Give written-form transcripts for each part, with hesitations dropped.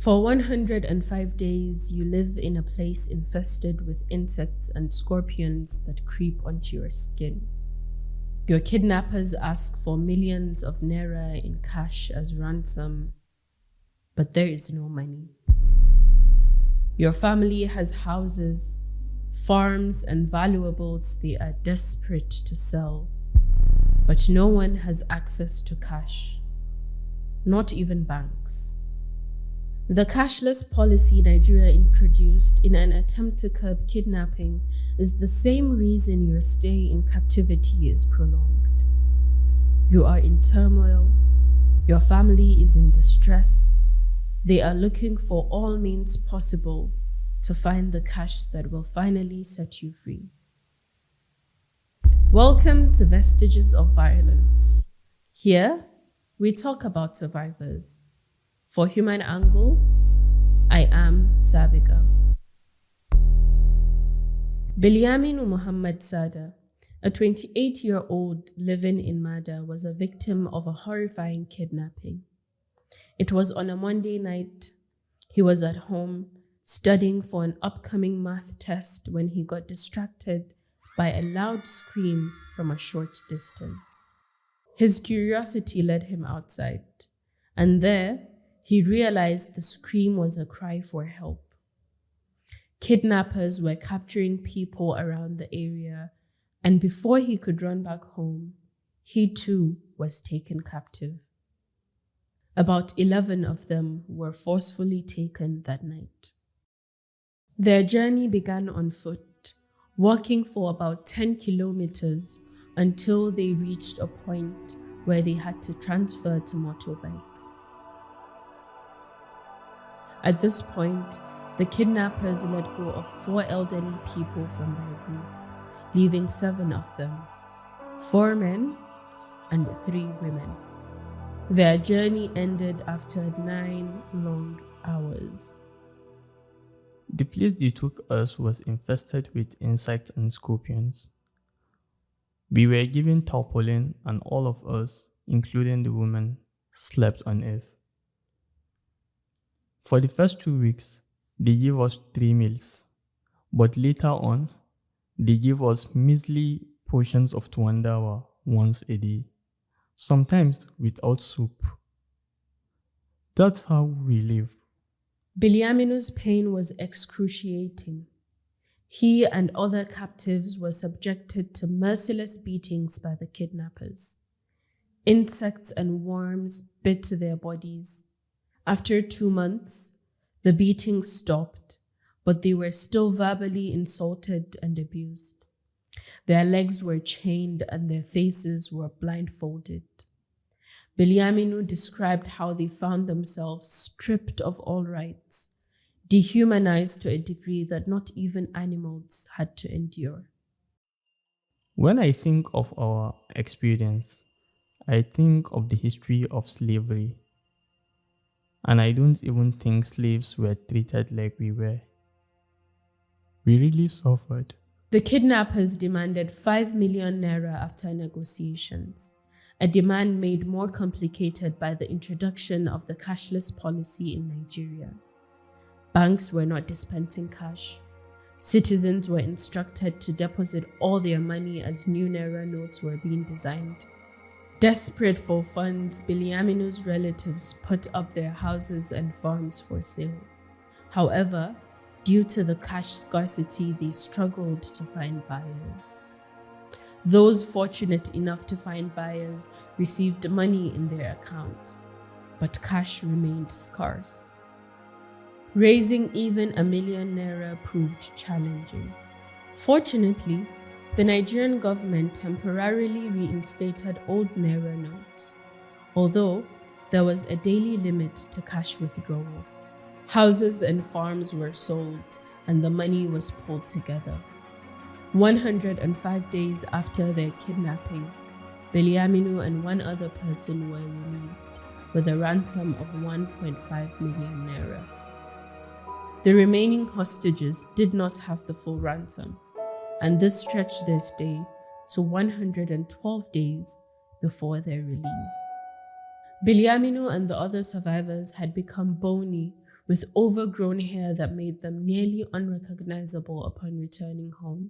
For 105 days, you live in a place infested with insects and scorpions that creep onto your skin. Your kidnappers ask for millions of Naira in cash as ransom, but there is no money. Your family has houses, farms, and valuables they are desperate to sell, but no one has access to cash, not even banks. The cashless policy Nigeria introduced in an attempt to curb kidnapping is the same reason your stay in captivity is prolonged. You are in turmoil, your family is in distress, they are looking for all means possible to find the cash that will finally set you free. Welcome to Vestiges of Violence. Here, we talk about survivors. For Human Angle, I am Sabiga. Bilyaminu Muhammad Sada, a 28-year-old living in Mada, was a victim of a horrifying kidnapping. It was on a Monday night. He was at home studying for an upcoming math test when he got distracted by a loud scream from a short distance. His curiosity led him outside, and there, he realized the scream was a cry for help. Kidnappers were capturing people around the area, and before he could run back home, he too was taken captive. About 11 of them were forcefully taken that night. Their journey began on foot, walking for about 10 kilometers until they reached a point where they had to transfer to motorbikes. At this point, the kidnappers let go of 4 elderly people from their group, leaving 7 of them, 4 men and 3 women. Their journey ended after 9 long hours. The place they took us was infested with insects and scorpions. We were given tarpaulin and all of us, including the women, slept on it. For the first 2 weeks, they gave us 3 meals, but later on, they gave us measly portions of tuwandawa once a day, sometimes without soup. That's how we live. Bilyaminu's pain was excruciating. He and other captives were subjected to merciless beatings by the kidnappers. Insects and worms bit their bodies. After 2 months, the beatings stopped, but they were still verbally insulted and abused. Their legs were chained and their faces were blindfolded. Bilyaminu described how they found themselves stripped of all rights, dehumanized to a degree that not even animals had to endure. When I think of our experience, I think of the history of slavery. And I don't even think slaves were treated like we were. We really suffered. The kidnappers demanded 5 million Naira after negotiations, a demand made more complicated by the introduction of the cashless policy in Nigeria. Banks were not dispensing cash. Citizens were instructed to deposit all their money as new Naira notes were being designed. Desperate for funds, Bilyaminu's relatives put up their houses and farms for sale. However, due to the cash scarcity, they struggled to find buyers. Those fortunate enough to find buyers received money in their accounts, but cash remained scarce. Raising even 1 million Naira proved challenging. Fortunately, the Nigerian government temporarily reinstated old Naira notes, although there was a daily limit to cash withdrawal. Houses and farms were sold, and the money was pulled together. 105 days after their kidnapping, Bilyaminu and 1 other person were released with a ransom of 1.5 million Naira. The remaining hostages did not have the full ransom, and this stretched their stay to 112 days before their release. Bilyaminu and the other survivors had become bony, with overgrown hair that made them nearly unrecognizable upon returning home.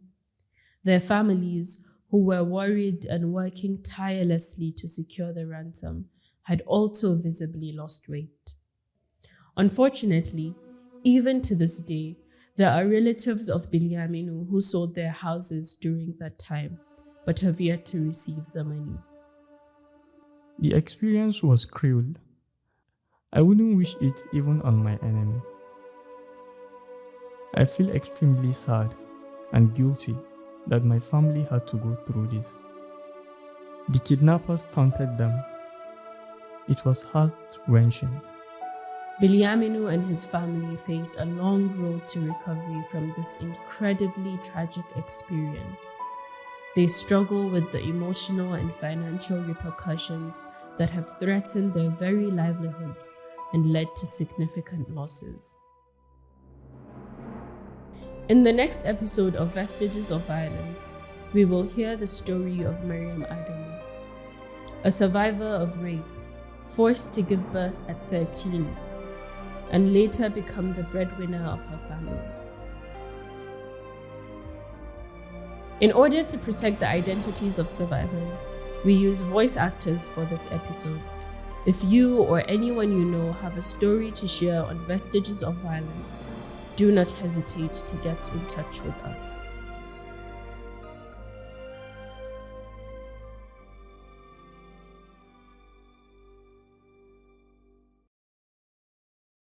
Their families, who were worried and working tirelessly to secure the ransom, had also visibly lost weight. Unfortunately, even to this day, there are relatives of Bilyaminu who sold their houses during that time, but have yet to receive the money. The experience was cruel. I wouldn't wish it even on my enemy. I feel extremely sad and guilty that my family had to go through this. The kidnappers taunted them. It was heart-wrenching. Bilyaminu and his family face a long road to recovery from this incredibly tragic experience. They struggle with the emotional and financial repercussions that have threatened their very livelihoods and led to significant losses. In the next episode of Vestiges of Violence, we will hear the story of Maryam Adamu, a survivor of rape, forced to give birth at 13, and later become the breadwinner of her family. In order to protect the identities of survivors, we use voice actors for this episode. If you or anyone you know have a story to share on Vestiges of Violence, do not hesitate to get in touch with us.